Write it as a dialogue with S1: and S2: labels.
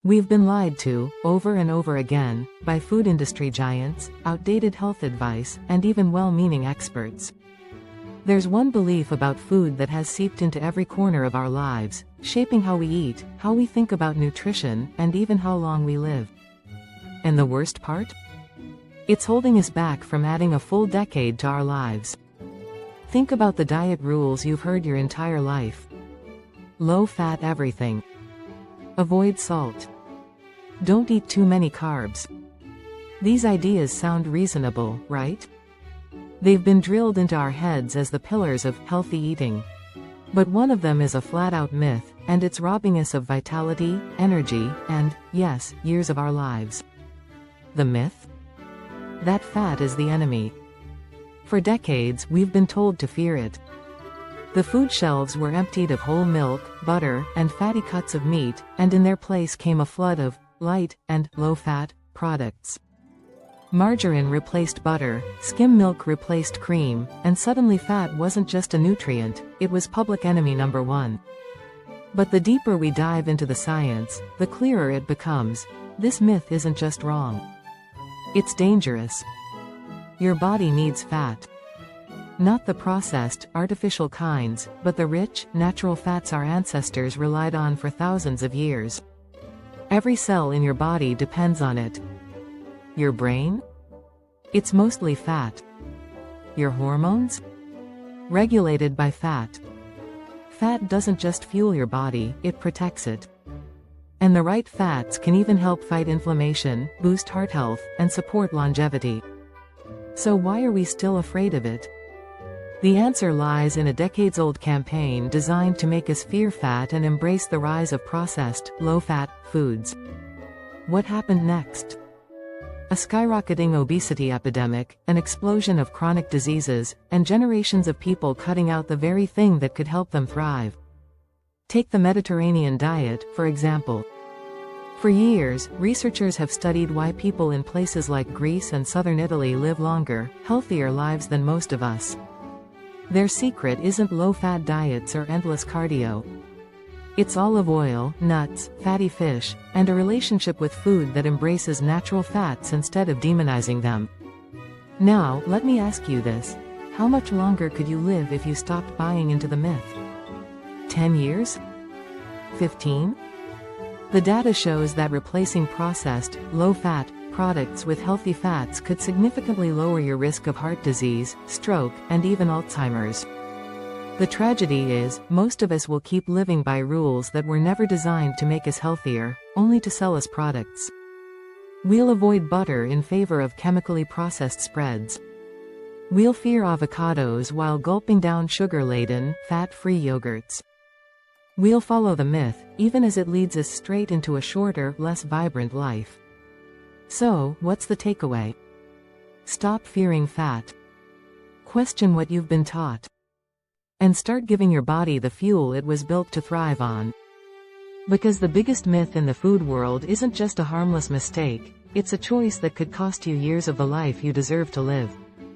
S1: We've been lied to, over and over again, by food industry giants, outdated health advice, and even well-meaning experts. There's one belief about food that has seeped into every corner of our lives, shaping how we eat, how we think about nutrition, and even how long we live. And the worst part? It's holding us back from adding a full decade to our lives. Think about the diet rules you've heard your entire life. Low-fat everything. Avoid salt. Don't eat too many carbs. These ideas sound reasonable, right? They've been drilled into our heads as the pillars of healthy eating. But one of them is a flat-out myth, and it's robbing us of vitality, energy, and, yes, years of our lives. The myth? That fat is the enemy. For decades, we've been told to fear it. The food shelves were emptied of whole milk, butter, and fatty cuts of meat, and in their place came a flood of light and low-fat products. Margarine replaced butter, skim milk replaced cream, and suddenly fat wasn't just a nutrient, it was public enemy number one. But the deeper we dive into the science, the clearer it becomes. This myth isn't just wrong. It's dangerous. Your body needs fat. Not the processed, artificial kinds, but the rich, natural fats our ancestors relied on for thousands of years. Every cell in your body depends on it. Your brain? It's mostly fat. Your hormones? Regulated by fat. Fat doesn't just fuel your body, it protects it. And the right fats can even help fight inflammation, boost heart health, and support longevity. So why are we still afraid of it? The answer lies in a decades-old campaign designed to make us fear fat and embrace the rise of processed, low-fat foods. What happened next? A skyrocketing obesity epidemic, an explosion of chronic diseases, and generations of people cutting out the very thing that could help them thrive. Take the Mediterranean diet, for example. For years, researchers have studied why people in places like Greece and southern Italy live longer, healthier lives than most of us. Their secret isn't low-fat diets or endless cardio. It's olive oil, nuts, fatty fish, and a relationship with food that embraces natural fats instead of demonizing them. Now, let me ask you this. How much longer could you live if you stopped buying into the myth? 10 years? 15? The data shows that replacing processed, low-fat products with healthy fats could significantly lower your risk of heart disease, stroke, and even Alzheimer's. The tragedy is, most of us will keep living by rules that were never designed to make us healthier, only to sell us products. We'll avoid butter in favor of chemically processed spreads. We'll fear avocados while gulping down sugar-laden, fat-free yogurts. We'll follow the myth, even as it leads us straight into a shorter, less vibrant life. So, what's the takeaway? Stop fearing fat. Question what you've been taught. And start giving your body the fuel it was built to thrive on. Because the biggest myth in the food world isn't just a harmless mistake, it's a choice that could cost you years of the life you deserve to live.